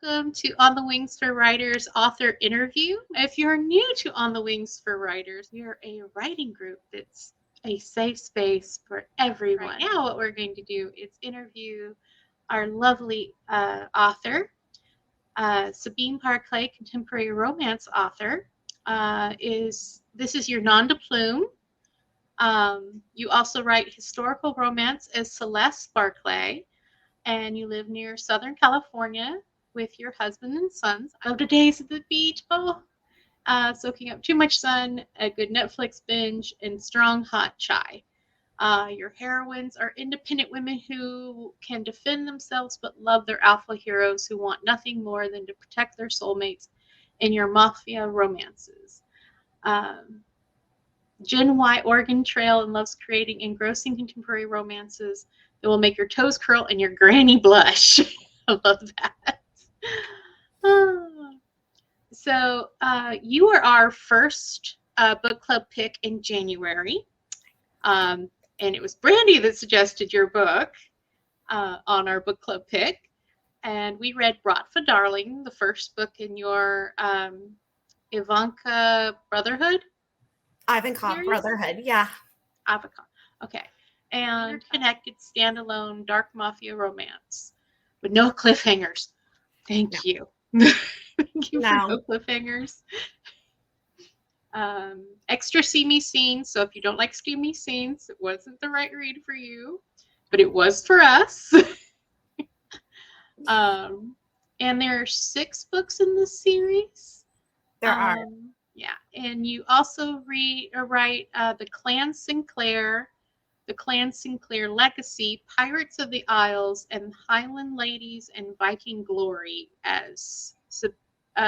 welcome to On the Wings for Writers author interview. If you're new to On the Wings for Writers, we are a writing group that's a safe space for everyone. Right now, what we're going to do is interview our lovely author, Sabine Barclay, contemporary romance author. This is your nom de plume. You also write historical romance as Celeste Barclay, and you live near Southern California with your husband and sons. Love the days at the beach, soaking up too much sun, a good Netflix binge, and strong hot chai. Your heroines are independent women who can defend themselves but love their alpha heroes who want nothing more than to protect their soulmates in your mafia romances. Gen Y Oregon Trail and loves creating engrossing contemporary romances that will make your toes curl and your granny blush. I love that. So you are our first book club pick in January. And it was Brandy that suggested your book on our book club pick. And we read Bratva Darling, the first book in your Ivankov Brotherhood. Ivankov Brotherhood, yeah. Ivankov, okay. And connected standalone Dark Mafia Romance with no cliffhangers. Thank you. Thank you for no cliffhangers. Extra-steamy scenes. So if you don't like steamy scenes, it wasn't the right read for you, but it was for us. And there are 6 books in this series. There are. Yeah, and you also write the Clan Sinclair Legacy, Pirates of the Isles, and Highland Ladies and Viking Glory as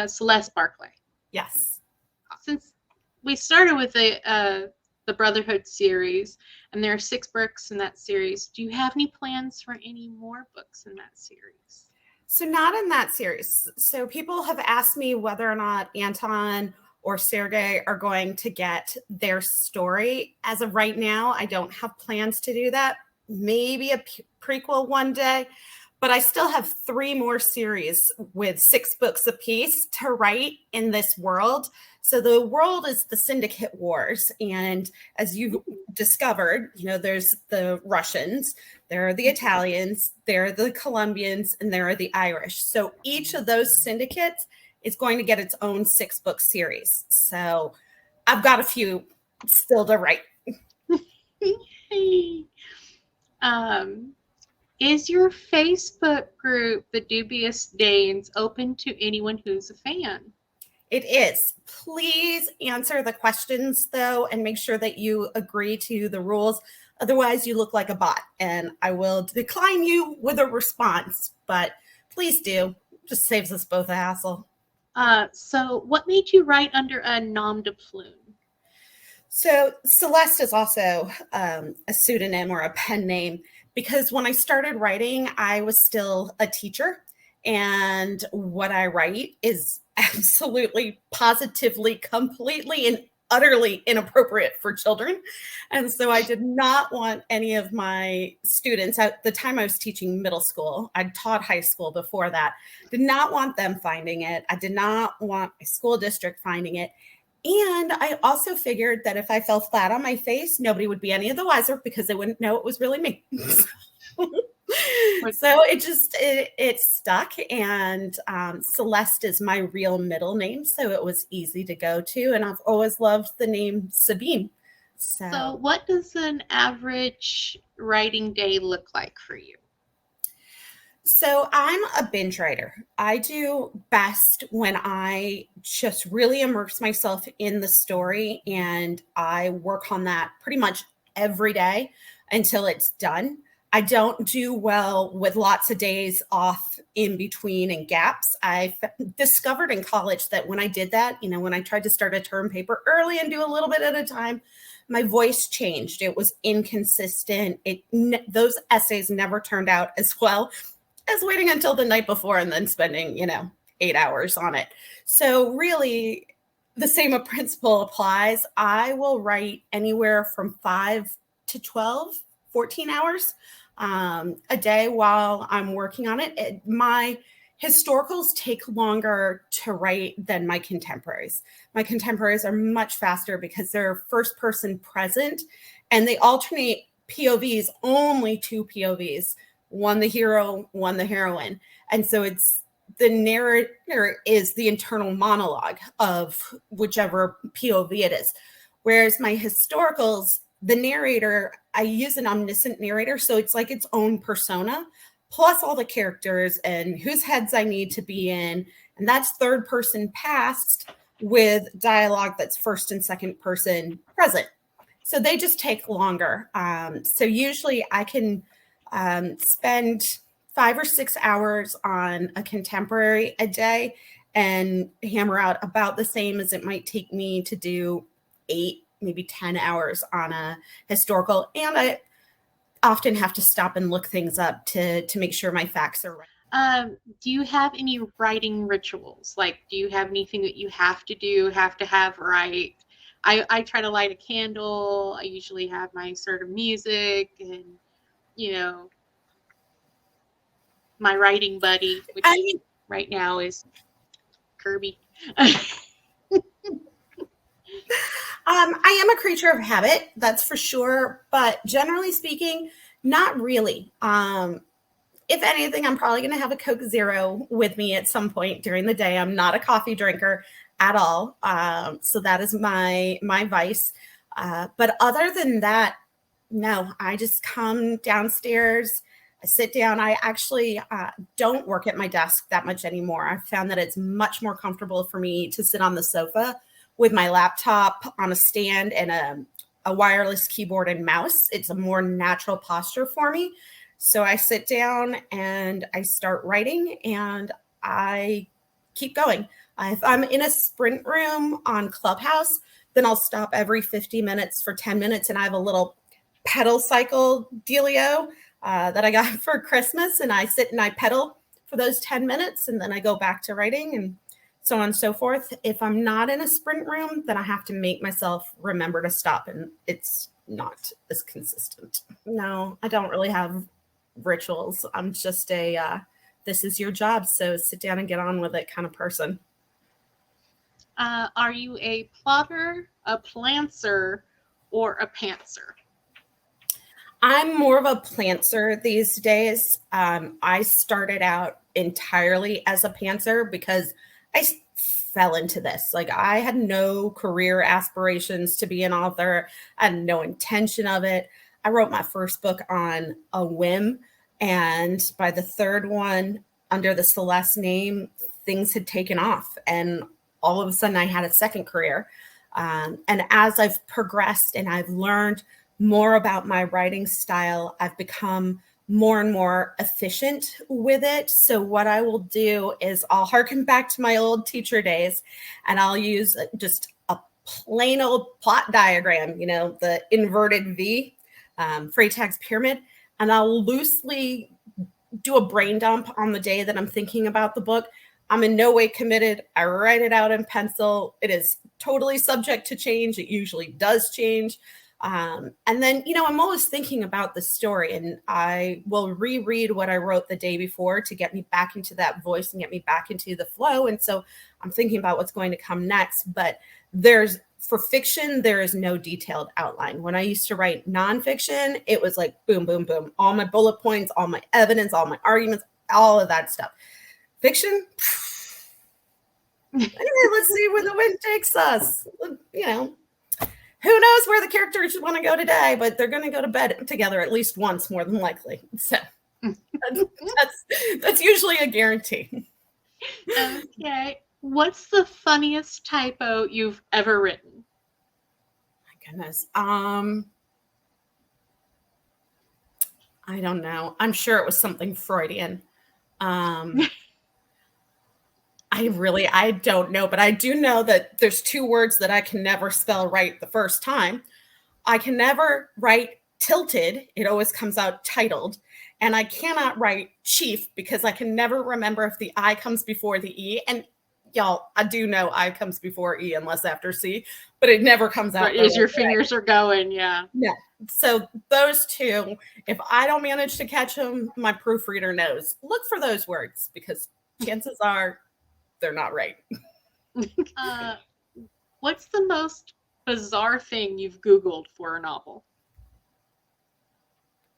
Celeste Barclay. Yes. Since we started with the Brotherhood series, and there are 6 books in that series, do you have any plans for any more books in that series? So not in that series. So people have asked me whether or not Anton or Sergei are going to get their story. As of right now, I don't have plans to do that. Maybe a prequel one day, but I still have 3 more series with 6 books apiece to write in this world. So the world is the Syndicate Wars. And as you discovered, there's the Russians, there are the Italians, there are the Colombians, and there are the Irish. So each of those syndicates is going to get its own 6-book series. So I've got a few still to write. Is your Facebook group, The Dubious Danes, open to anyone who's a fan? It is. Please answer the questions, though, and make sure that you agree to the rules. Otherwise, you look like a bot, and I will decline you with a response. But please do. Just saves us both a hassle. So what made you write under a nom de plume? So Celeste is also a pseudonym or a pen name because when I started writing, I was still a teacher. And what I write is absolutely, positively, completely, and utterly inappropriate for children. And so I did not want any of my students, at the time I was teaching middle school, I'd taught high school before that, did not want them finding it. I did not want my school district finding it. And I also figured that if I fell flat on my face, nobody would be any of the wiser because they wouldn't know it was really me. So it stuck, and Celeste is my real middle name, so it was easy to go to, and I've always loved the name Sabine. So what does an average writing day look like for you? So I'm a binge writer. I do best when I just really immerse myself in the story, and I work on that pretty much every day until it's done. I don't do well with lots of days off in between and gaps. I discovered in college that when I did that, when I tried to start a term paper early and do a little bit at a time, my voice changed. It was inconsistent. Those essays never turned out as well as waiting until the night before and then spending, 8 hours on it. So really, the same principle applies. I will write anywhere from 5 to 12, 14 hours a day while I'm working on it. My Historicals take longer to write than my contemporaries. My contemporaries are much faster because they're first person present and they alternate POVs, only 2 POVs, one the hero, one the heroine. And so it's the narrator is the internal monologue of whichever POV it is. Whereas my historicals, the narrator, I use an omniscient narrator. So it's like its own persona, plus all the characters and whose heads I need to be in. And that's third person past with dialogue that's first and second person present. So they just take longer. So usually I can spend 5 or 6 hours on a contemporary a day and hammer out about the same as it might take me to do 8, maybe 10 hours on a historical. And I often have to stop and look things up to make sure my facts are right. Do you have any writing rituals? Like, do you have anything that you have to do, have to have right? I try to light a candle. I usually have my sort of music and, you know, my writing buddy, which right now is Kirby. I am a creature of habit, that's for sure. But generally speaking, not really. If anything, I'm probably going to have a Coke Zero with me at some point during the day. I'm not a coffee drinker at all. So that is my vice. But other than that, no, I just come downstairs. I sit down. I actually don't work at my desk that much anymore. I've found that it's much more comfortable for me to sit on the sofa with my laptop on a stand and a wireless keyboard and mouse. It's a more natural posture for me. So I sit down and I start writing and I keep going. If I'm in a sprint room on Clubhouse, then I'll stop every 50 minutes for 10 minutes. And I have a little pedal cycle dealio that I got for Christmas. And I sit and I pedal for those 10 minutes and then I go back to writing and so on and so forth. If I'm not in a sprint room, then I have to make myself remember to stop. And it's not as consistent. No, I don't really have rituals. I'm just this is your job, so sit down and get on with it kind of person. Are you a plotter, a plantser, or a pantser? I'm more of a plantser these days. I started out entirely as a pantser because I fell into this. Like, I had no career aspirations to be an author. I had no intention of it. I wrote my first book on a whim. And by the third one, under the Celeste name, things had taken off. And all of a sudden, I had a second career. And as I've progressed and I've learned more about my writing style, I've become more and more efficient with it. So what I will do is I'll harken back to my old teacher days and I'll use just a plain old plot diagram, you know, the inverted V, Freytag's pyramid, and I'll loosely do a brain dump on the day that I'm thinking about the book. I'm in no way committed. I write it out in pencil. It is totally subject to change. It usually does change. And then, you know, I'm always thinking about the story and I will reread what I wrote the day before to get me back into that voice and get me back into the flow. And so I'm thinking about what's going to come next. But for fiction, there is no detailed outline. When I used to write nonfiction, it was like boom, boom, boom. All my bullet points, all my evidence, all my arguments, all of that stuff. Fiction, anyway, let's see where the wind takes us. You know, who knows where the characters want to go today, but they're going to go to bed together at least once, more than likely. So that's usually a guarantee. Okay. What's the funniest typo you've ever written? My goodness. I don't know. I'm sure it was something Freudian. I don't know, but I do know that there's 2 words that I can never spell right the first time. I can never write tilted. It always comes out titled. And I cannot write chief because I can never remember if the I comes before the E. And y'all, I do know I comes before E unless after C, but it never comes out. But as your fingers are going, yeah. Yeah. So those 2, if I don't manage to catch them, my proofreader knows. Look for those words because chances are they're not right. What's the most bizarre thing you've Googled for a novel?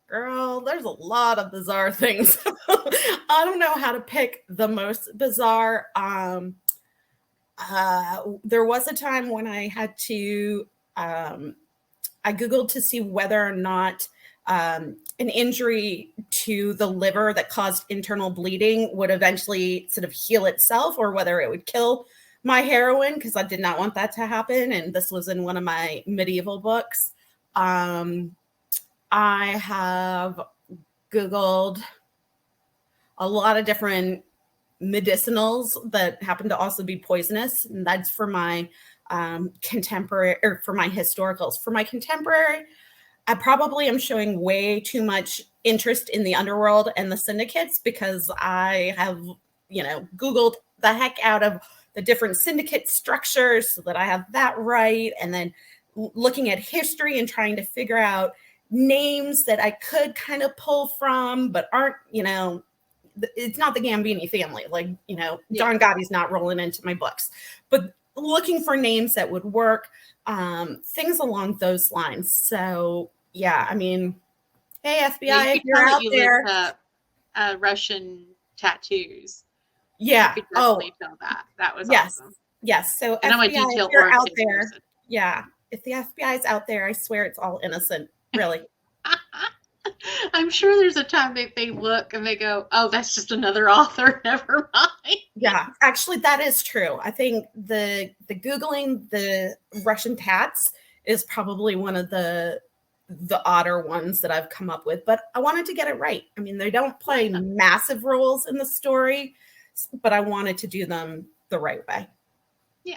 Girl, there's a lot of bizarre things. I don't know how to pick the most bizarre. There was a time when I had to, I Googled to see whether or not an injury to the liver that caused internal bleeding would eventually sort of heal itself, or whether it would kill my heroine, because I did not want that to happen. And this was in one of my medieval books. I have Googled a lot of different medicinals that happen to also be poisonous. And that's for my contemporary, or for my historicals. For my contemporary, I probably am showing way too much interest in the underworld and the syndicates, because I have, Googled the heck out of the different syndicate structures so that I have that right. And then looking at history and trying to figure out names that I could kind of pull from, but aren't, it's not the Gambini family. Like, John Gotti's not rolling into my books, but looking for names that would work, things along those lines. So, yeah, I mean, hey, FBI, if you're out there. Looked up, Russian tattoos. Yeah. You could definitely tell that. That was awesome. Yes. So, and FBI, if you're out there, person. Yeah, if the FBI is out there, I swear it's all innocent. Really. I'm sure there's a time that they look and they go, oh, that's just another author. Never mind. Yeah, actually, that is true. I think the Googling the Russian tats is probably one of the odder ones that I've come up with, but I wanted to get it right. I mean, they don't play massive roles in the story, but I wanted to do them the right way. Yeah.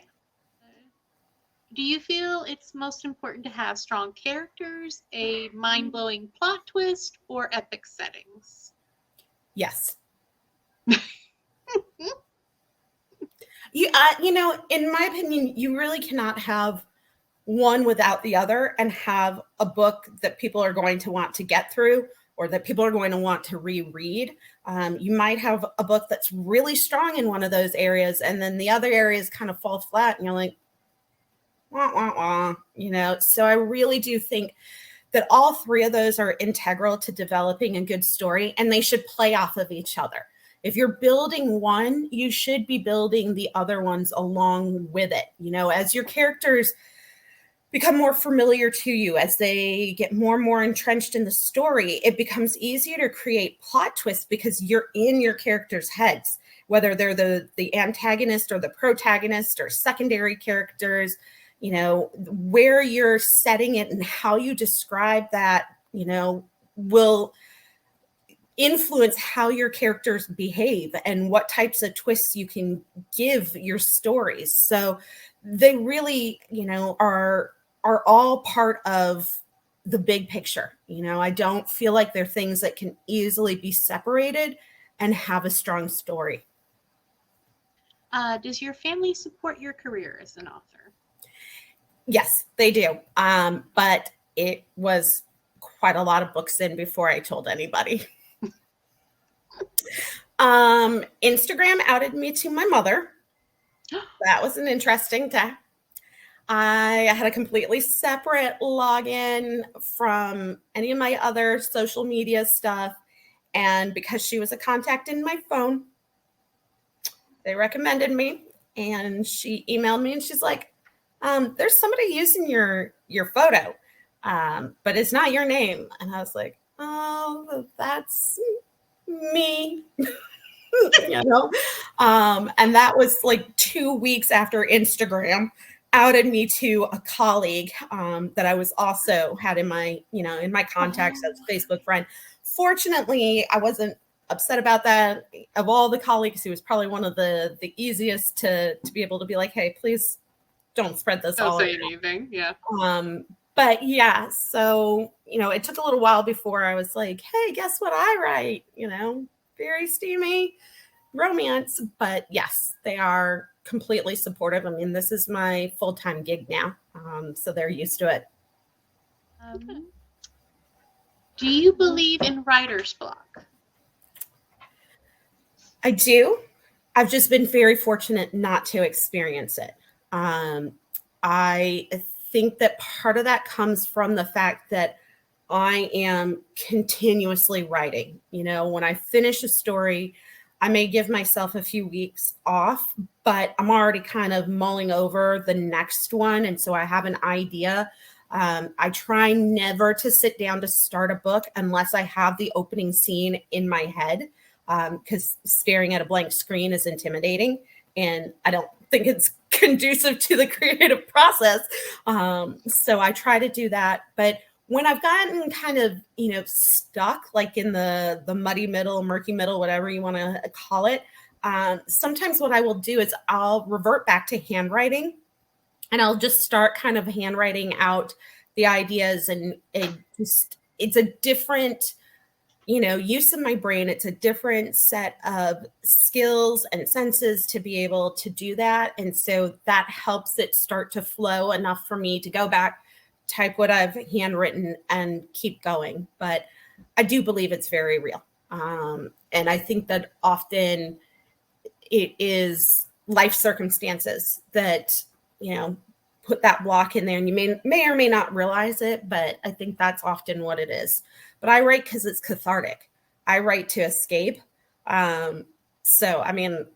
Do you feel it's most important to have strong characters, a mind-blowing plot twist, or epic settings? Yes. In my opinion, you really cannot have one without the other and have a book that people are going to want to get through, or that people are going to want to reread. You might have a book that's really strong in one of those areas, and then the other areas kind of fall flat, and you're like, wah, wah, wah, So I really do think that all three of those are integral to developing a good story, and they should play off of each other. If you're building one, you should be building the other ones along with it. As your characters become more familiar to you, as they get more and more entrenched in the story, it becomes easier to create plot twists because you're in your characters' heads, whether they're the antagonist or the protagonist or secondary characters, where you're setting it and how you describe that, will influence how your characters behave and what types of twists you can give your stories. So they really, are all part of the big picture. I don't feel like they're things that can easily be separated and have a strong story. Does your family support your career as an author? Yes, they do. But it was quite a lot of books in before I told anybody. Instagram outed me to my mother. That was an interesting day. I had a completely separate login from any of my other social media stuff. And because she was a contact in my phone, they recommended me. And she emailed me and she's like, there's somebody using your photo, but it's not your name. And I was like, oh, that's me. And that was like 2 weeks after Instagram outed me to a colleague that I was also had in my contacts as a Facebook friend. Fortunately, I wasn't upset about that. Of all the colleagues, he was probably one of the easiest to be able to be like, hey, please don't spread this all. Don't say anything. Yeah. But yeah, so, it took a little while before I was like, hey, guess what I write? Very steamy romance. But yes, they are completely supportive. I mean, this is my full-time gig now. So they're used to it. Do you believe in writer's block? I do. I've just been very fortunate not to experience it. I think that part of that comes from the fact that I am continuously writing. You know, when I finish a story, I may give myself a few weeks off, but I'm already kind of mulling over the next one. And so I have an idea. I try never to sit down to start a book unless I have the opening scene in my head, because staring at a blank screen is intimidating. And I don't think it's conducive to the creative process. So I try to do that. But when I've gotten kind of, stuck like in the muddy middle, murky middle, whatever you want to call it, sometimes what I will do is I'll revert back to handwriting, and I'll just start kind of handwriting out the ideas, and it's a different, use of my brain. It's a different set of skills and senses to be able to do that. And so that helps it start to flow enough for me to go back, type what I've handwritten, and keep going. But I do believe it's very real. And I think that often it is life circumstances that, put that block in there, and you may or may not realize it, but I think that's often what it is. But I write because it's cathartic. I write to escape. So,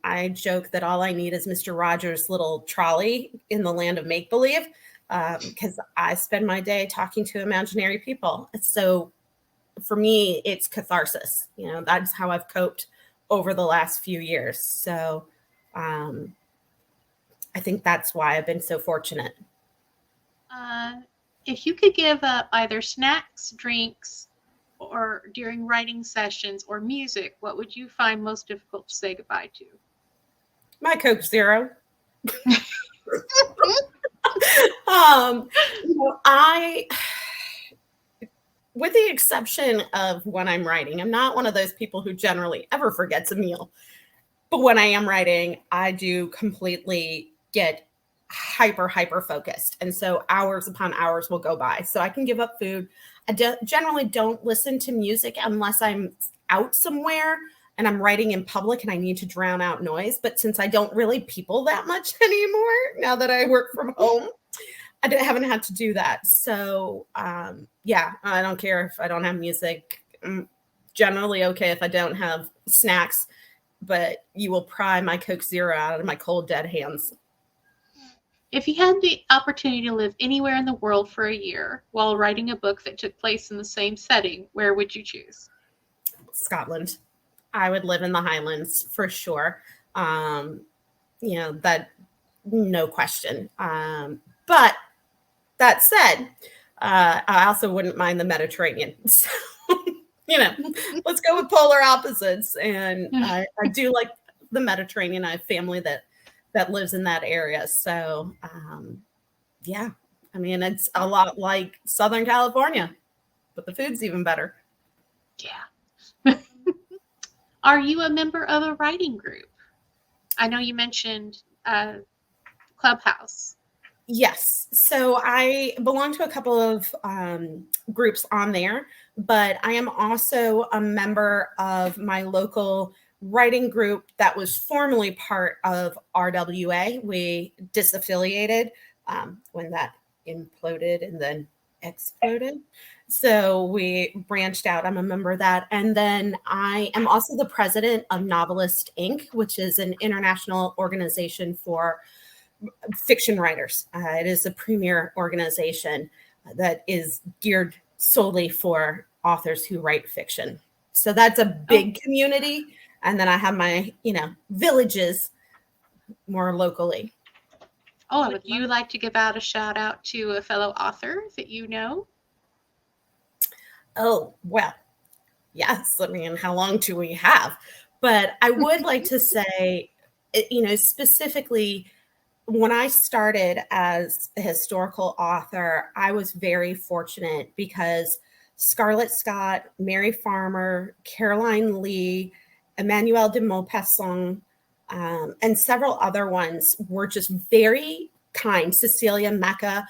I joke that all I need is Mr. Rogers' little trolley in the land of make-believe, because I spend my day talking to imaginary people. So for me, it's catharsis. That's how I've coped over the last few years. So I think that's why I've been so fortunate. If you could give up either snacks, drinks, or during writing sessions, or music, what would you find most difficult to say goodbye to? My Coke Zero. With the exception of when I'm writing, I'm not one of those people who generally ever forgets a meal. But when I am writing, I do completely get hyper focused. And so hours upon hours will go by. So I can give up food. I generally don't listen to music unless I'm out somewhere and I'm writing in public and I need to drown out noise. But since I don't really people that much anymore, now that I work from home, I haven't had to do that. So yeah, I don't care if I don't have music. I'm generally okay if I don't have snacks, but you will pry my Coke Zero out of my cold, dead hands. If you had the opportunity to live anywhere in the world for a year while writing a book that took place in the same setting, where would you choose? Scotland. I would live in the Highlands for sure. That no question. But that said, I also wouldn't mind the Mediterranean. So, let's go with polar opposites. And I do like the Mediterranean. I have family that lives in that area. So, yeah, it's a lot like Southern California, but the food's even better. Yeah. Are you a member of a writing group? I know you mentioned Clubhouse. Yes. So I belong to a couple of groups on there, but I am also a member of my local writing group that was formerly part of RWA. We disaffiliated when that imploded and then exploded. So we branched out. I'm a member of that. And then I am also the president of Novelist Inc., which is an international organization for fiction writers. It is a premier organization that is geared solely for authors who write fiction. So that's a big community. And then I have my, villages more locally. Oh, would you like to give out a shout out to a fellow author that you know? Oh, well, yes. How long do we have? But I would like to say, specifically, when I started as a historical author, I was very fortunate because Scarlett Scott, Mary Farmer, Caroline Lee, Emmanuel de Maupassant, and several other ones were just very kind. Cecilia Mecca.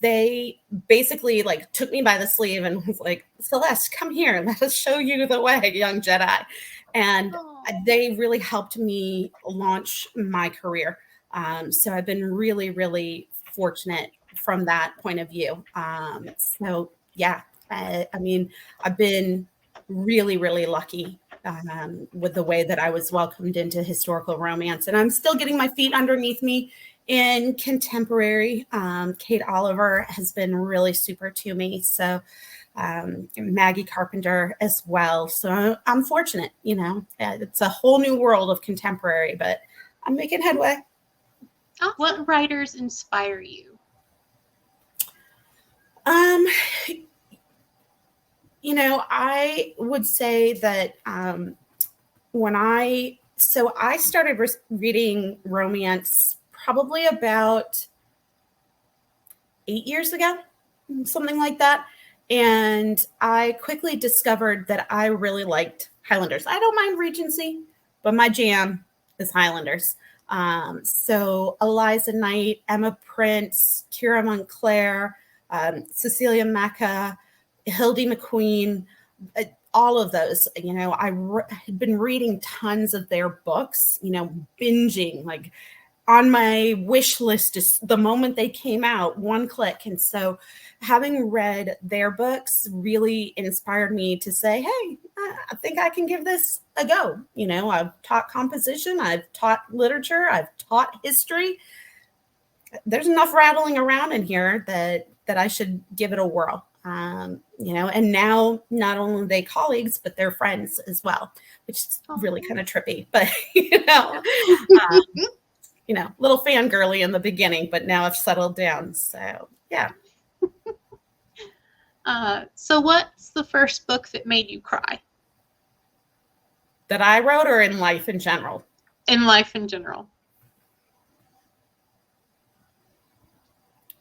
They basically took me by the sleeve and was like, Celeste, come here. Let us show you the way, young Jedi. And Aw. they really helped me launch my career. So I've been really, really fortunate from that point of view. So yeah, I mean, I've been really, really lucky with the way that I was welcomed into historical romance, and I'm still getting my feet underneath me in contemporary. Kate Oliver has been really super to me. So Maggie Carpenter as well. So I'm fortunate, you know, it's a whole new world of contemporary, but I'm making headway. Awesome. What writers inspire you? You know, I would say that when I started reading romance probably about 8 years ago, something like that. And I quickly discovered that I really liked Highlanders. I don't mind Regency, but my jam is Highlanders. So Eliza Knight, Emma Prince, Kira Montclair, Cecilia Mecca, Hildy McQueen, all of those. You know, had been reading tons of their books, you know, binging, like on my wish list is the moment they came out, one click. And so having read their books really inspired me to say, hey, I think I can give this a go. You know, I've taught composition, I've taught literature, I've taught history. There's enough rattling around in here that I should give it a whirl. You know, and now not only are they colleagues, but they're friends as well, which is really kind of trippy, but you know, little fangirly in the beginning, but now I've settled down. So, yeah. So what's the first book that made you cry? That I wrote, or in life in general? In life in general.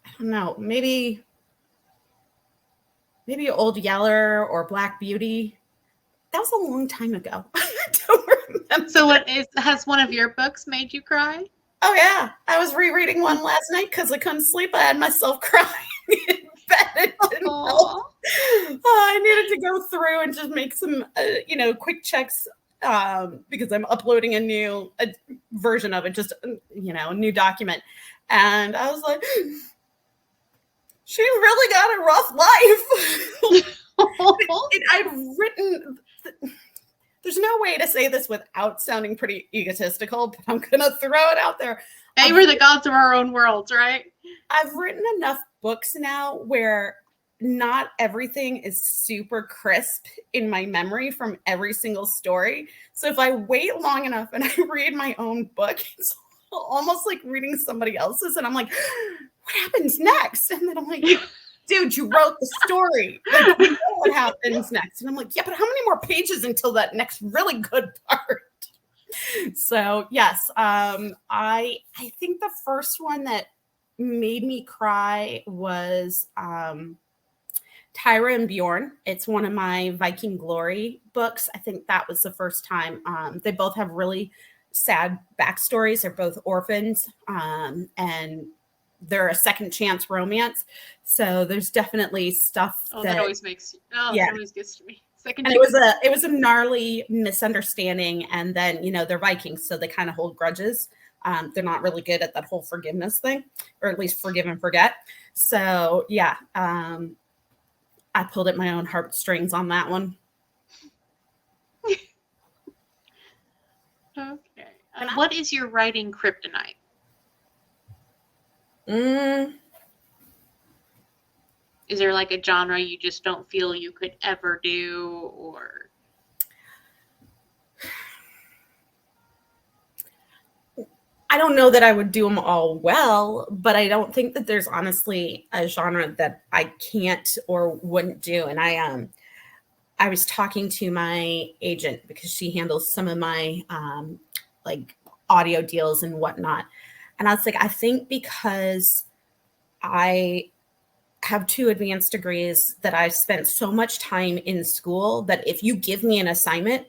I don't know. Maybe Old Yeller or Black Beauty. That was a long time ago. I don't remember. So has one of your books made you cry? Oh, yeah. I was rereading one last night because I couldn't sleep. I had myself crying in bed. It didn't help. I needed to go through and just make some, you know, quick checks because I'm uploading a new version of it, just, you know, a new document. And I was like, she really got a rough life. I'd written... There's no way to say this without sounding pretty egotistical, but I'm going to throw it out there. Hey, we're the gods of our own worlds, right? I've written enough books now where not everything is super crisp in my memory from every single story. So if I wait long enough and I read my own book, it's almost like reading somebody else's. And I'm like, what happens next? And then I'm like, dude, you wrote the story. Like, you know what happens next. And I'm like, yeah, but how many more pages until that next really good part? So yes, I think the first one that made me cry was Tyra and Bjorn. It's one of my Viking Glory books. I think that was the first time. They both have really sad backstories. They're both orphans, and they're a second chance romance. So there's definitely stuff that always makes that always gets to me. And it was a gnarly misunderstanding, and then, you know, they're Vikings, so they kind of hold grudges. They're not really good at that whole forgiveness thing, or at least forgive and forget. So yeah, I pulled at my own heartstrings on that one. Okay. What is your writing kryptonite? Is there like a genre you just don't feel you could ever do, or? I don't know that I would do them all well, but I don't think that there's honestly a genre that I can't or wouldn't do. And I was talking to my agent because she handles some of my like audio deals and whatnot. And I was like, I think because I have 2 advanced degrees that I've spent so much time in school that if you give me an assignment,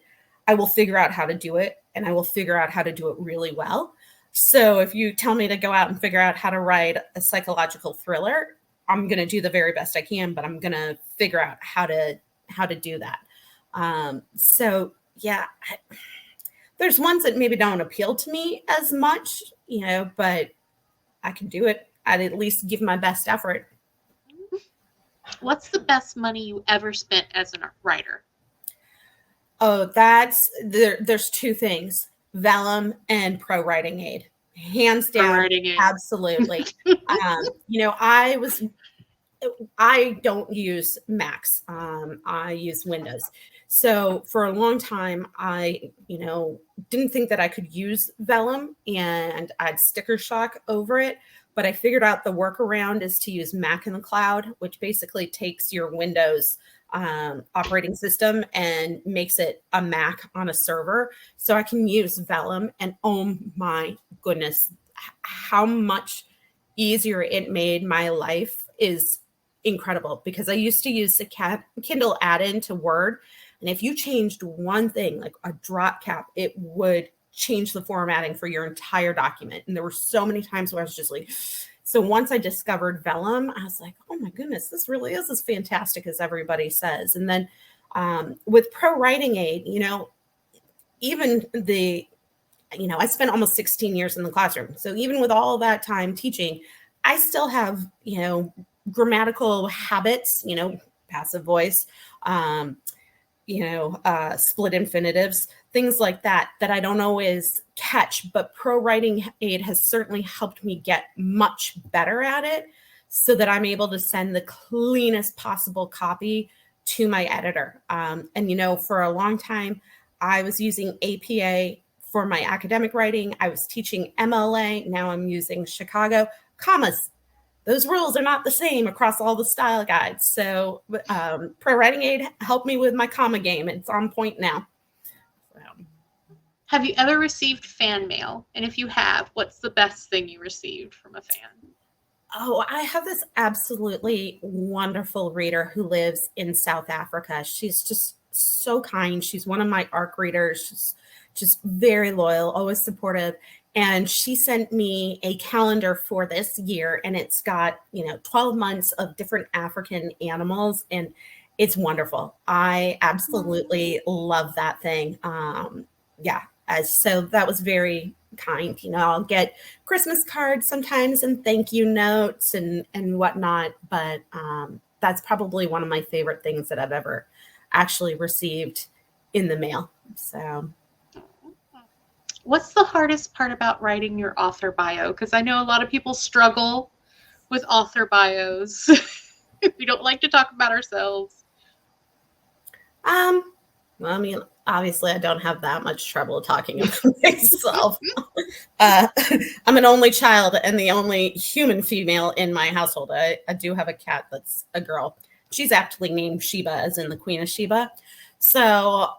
I will figure out how to do it, and I will figure out how to do it really well. So if you tell me to go out and figure out how to write a psychological thriller, I'm going to do the very best I can, but I'm going to figure out how to do that. So yeah, there's ones that maybe don't appeal to me as much, but I can do it. I'd at least give my best effort. What's the best money you ever spent as a writer? Oh, there's two things: Vellum and Pro Writing Aid. Hands down, Writing Aid. Absolutely. I don't use Macs. I use Windows. So for a long time, I, didn't think that I could use Vellum, and I'd sticker shock over it. But I figured out the workaround is to use Mac in the cloud, which basically takes your Windows operating system and makes it a Mac on a server. So I can use Vellum, and oh my goodness, how much easier it made my life is incredible, because I used to use the Kindle add-in to Word. And if you changed one thing, like a drop cap, it would change the formatting for your entire document. And there were so many times where I was just like, so once I discovered Vellum, I was like, oh my goodness, this really is as fantastic as everybody says. And then with Pro Writing Aid, even I spent almost 16 years in the classroom. So even with all that time teaching, I still have, grammatical habits, passive voice, split infinitives, things like that I don't always catch. But Pro Writing Aid has certainly helped me get much better at it, so that I'm able to send the cleanest possible copy to my editor. And for a long time, I was using APA for my academic writing. I was teaching MLA. Now I'm using Chicago. Commas. Those rules are not the same across all the style guides. So Pro Writing Aid helped me with my comma game. It's on point now. So. Have you ever received fan mail? And if you have, what's the best thing you received from a fan? Oh, I have this absolutely wonderful reader who lives in South Africa. She's just so kind. She's one of my ARC readers. She's just very loyal, always supportive. And she sent me a calendar for this year, and it's got, 12 months of different African animals, and it's wonderful. I absolutely love that thing. So that was very kind. I'll get Christmas cards sometimes and thank you notes and whatnot, but that's probably one of my favorite things that I've ever actually received in the mail. So. What's the hardest part about writing your author bio? Because I know a lot of people struggle with author bios. We don't like to talk about ourselves. Well, I mean, obviously, I don't have that much trouble talking about myself. I'm an only child and the only human female in my household. I do have a cat that's a girl. She's aptly named Sheba, as in the Queen of Sheba. So,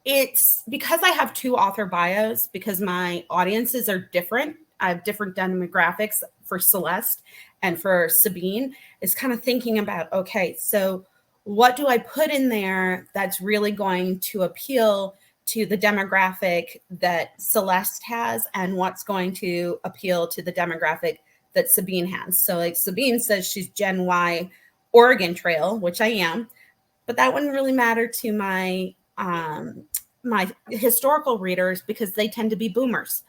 it's because I have two author bios, because my audiences are different. I have different demographics for Celeste and for Sabine, is kind of thinking about, okay, so what do I put in there that's really going to appeal to the demographic that Celeste has, and what's going to appeal to the demographic that Sabine has. So like Sabine says she's Gen Y Oregon Trail, which I am, but that wouldn't really matter to my my historical readers, because they tend to be boomers.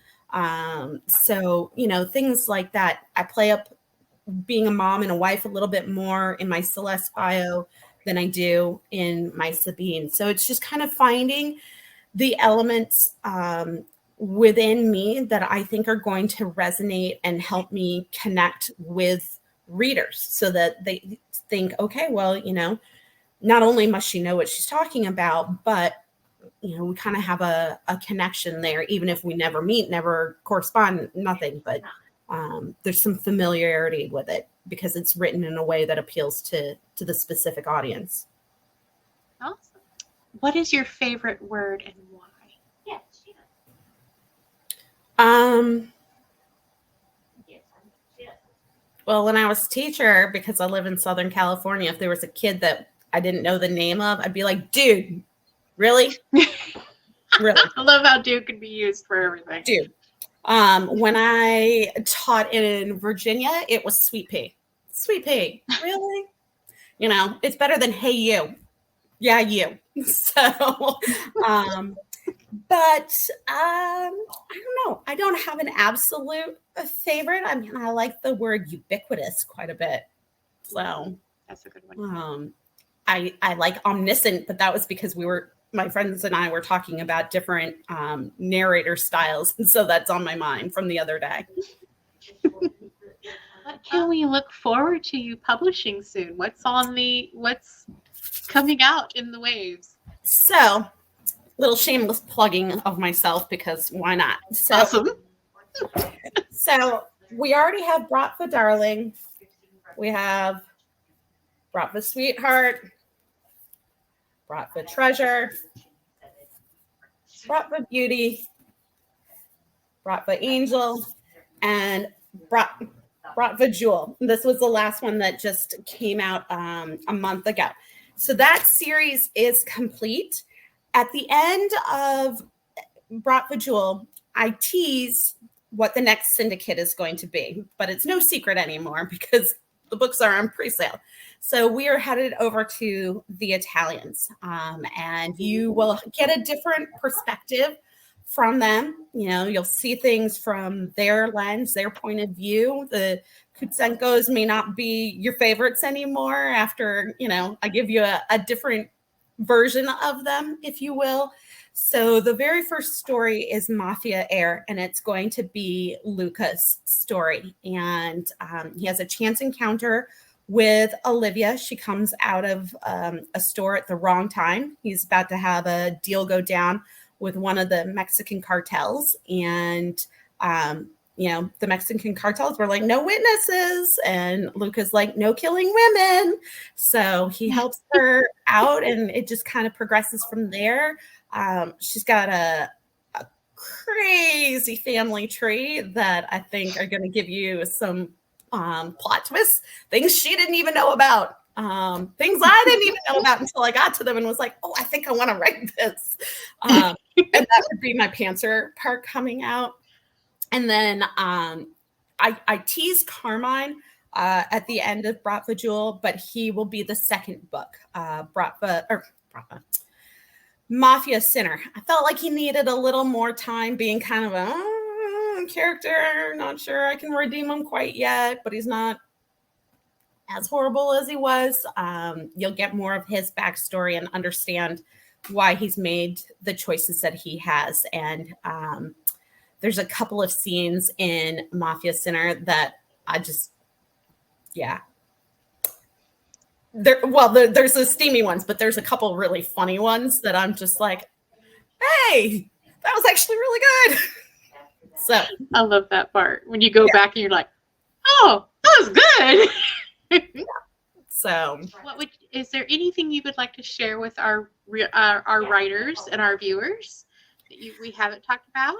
So, things like that. I play up being a mom and a wife a little bit more in my Celeste bio than I do in my Sabine. So it's just kind of finding the elements within me that I think are going to resonate and help me connect with readers, so that they think, okay, well, not only must she know what she's talking about, but we kind of have a connection there, even if we never meet, never correspond, nothing, but there's some familiarity with it because it's written in a way that appeals to the specific audience. Awesome. What is your favorite word and why? Yes. Well, when I was a teacher, because I live in Southern California, if there was a kid that I didn't know the name of, I'd be like, dude, really? Really? I love how dude can be used for everything. Dude. When I taught in Virginia, it was sweet pea. Sweet pea. Really? It's better than hey you. Yeah, you. So, but I don't know. I don't have an absolute favorite. I mean, I like the word ubiquitous quite a bit. So that's a good one. I like omniscient, but that was because my friends and I were talking about different narrator styles, and so that's on my mind from the other day. What can we look forward to you publishing soon? What's coming out in the waves? So, little shameless plugging of myself because why not? So, awesome. So we already have Bratva Darling. We have Bratva Sweetheart, Bratva Treasure, Bratva Beauty, Bratva Angel, and Bratva Jewel. This was the last one that just came out a month ago. So that series is complete. At the end of Bratva Jewel, I tease what the next syndicate is going to be, but it's no secret anymore because the books are on pre-sale. So we are headed over to the Italians, and you will get a different perspective from them. You know, you'll see things from their lens, their point of view. The Kutsenkos may not be your favorites anymore after, I give you a different version of them, if you will. So the very first story is Mafia Heir, and it's going to be Luca's story. And he has a chance encounter with Olivia. She comes out of a store at the wrong time. He's about to have a deal go down with one of the Mexican cartels. And, the Mexican cartels were like, no witnesses. And Luca's like, no killing women. So he helps her out, and it just kind of progresses from there. She's got a crazy family tree that I think are going to give you some plot twists, things she didn't even know about, things I didn't even know about until I got to them and was like, oh, I think I want to write this. And that would be my Panther part coming out. And then I teased Carmine at the end of Bratva Jewel, but he will be the second book, Mafia Sinner. I felt like he needed a little more time being kind of a character. Not sure I can redeem him quite yet, but he's not as horrible as he was. You'll get more of his backstory and understand why he's made the choices that he has. And there's a couple of scenes in Mafia Sinner that I just, there's the steamy ones, but there's a couple really funny ones that I'm just like, hey, that was actually really good. So I love that part when you go back and you're like, oh, that was good. So is there anything you would like to share with our writers and our viewers that we haven't talked about?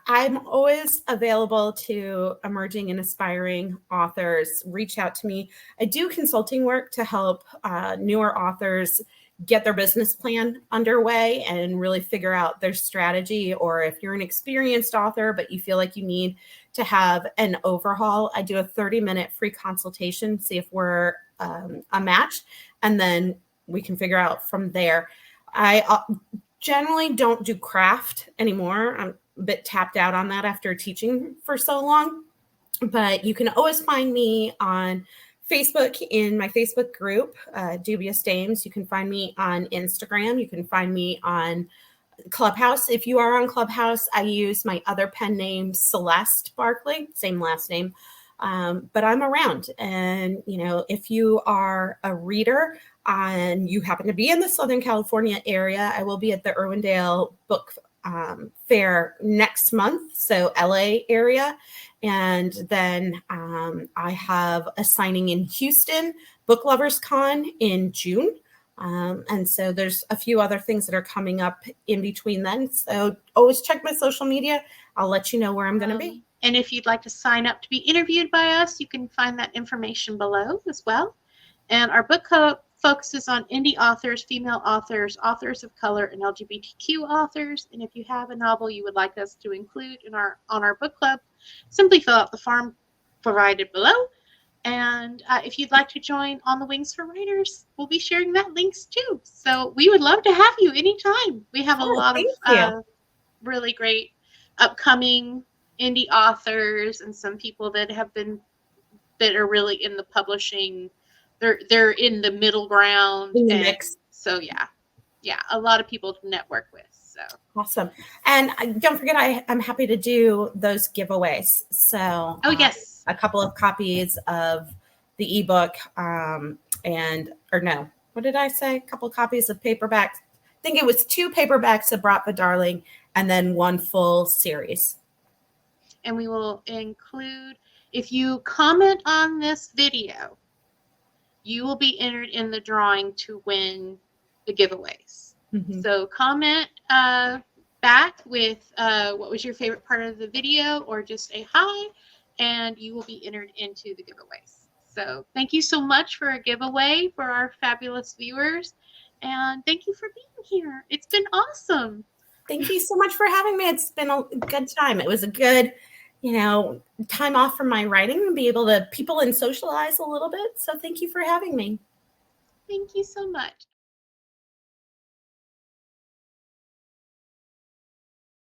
I'm always available to emerging and aspiring authors. Reach out to me. I do consulting work to help newer authors get their business plan underway and really figure out their strategy. Or if you're an experienced author, but you feel like you need to have an overhaul, I do a 30-minute free consultation, see if we're a match, and then we can figure out from there. I generally don't do craft anymore. I'm a bit tapped out on that after teaching for so long, but you can always find me on Facebook in my Facebook group, Dubious Dames. You can find me on Instagram. You can find me on Clubhouse. If you are on Clubhouse, I use my other pen name, Celeste Barclay, same last name. But I'm around. And, if you are a reader and you happen to be in the Southern California area, I will be at the Irwindale Book Fair next month, so LA area. And then I have a signing in Houston, Book Lovers Con in June. And so there's a few other things that are coming up in between then. So always check my social media. I'll let you know where I'm going to be. And if you'd like to sign up to be interviewed by us, you can find that information below as well. And our book club focuses on indie authors, female authors, authors of color, and LGBTQ authors. And if you have a novel you would like us to include on our book club, simply fill out the form provided below. And if you'd like to join On the Wings for Writers, we'll be sharing that links too. So we would love to have you anytime. We have a lot Thank you. of really great upcoming indie authors and some people that are really in the publishing. They're in the middle ground, In the and mix. so yeah, a lot of people to network with. So awesome. And don't forget, I'm happy to do those giveaways. So yes, a couple of copies of the ebook, or no, what did I say? A couple of copies of paperbacks. I think it was 2 paperbacks of Bratva Darling and then 1 full series. And we will include, if you comment on this video, you will be entered in the drawing to win the giveaways. Mm-hmm. So comment back with what was your favorite part of the video, or just a hi, and you will be entered into the giveaways. So thank you so much for a giveaway for our fabulous viewers, and thank you for being here. It's been awesome. Thank you so much for having me. It's been a good time. It was a good, time off from my writing and be able to people and socialize a little bit. So thank you for having me. Thank you so much.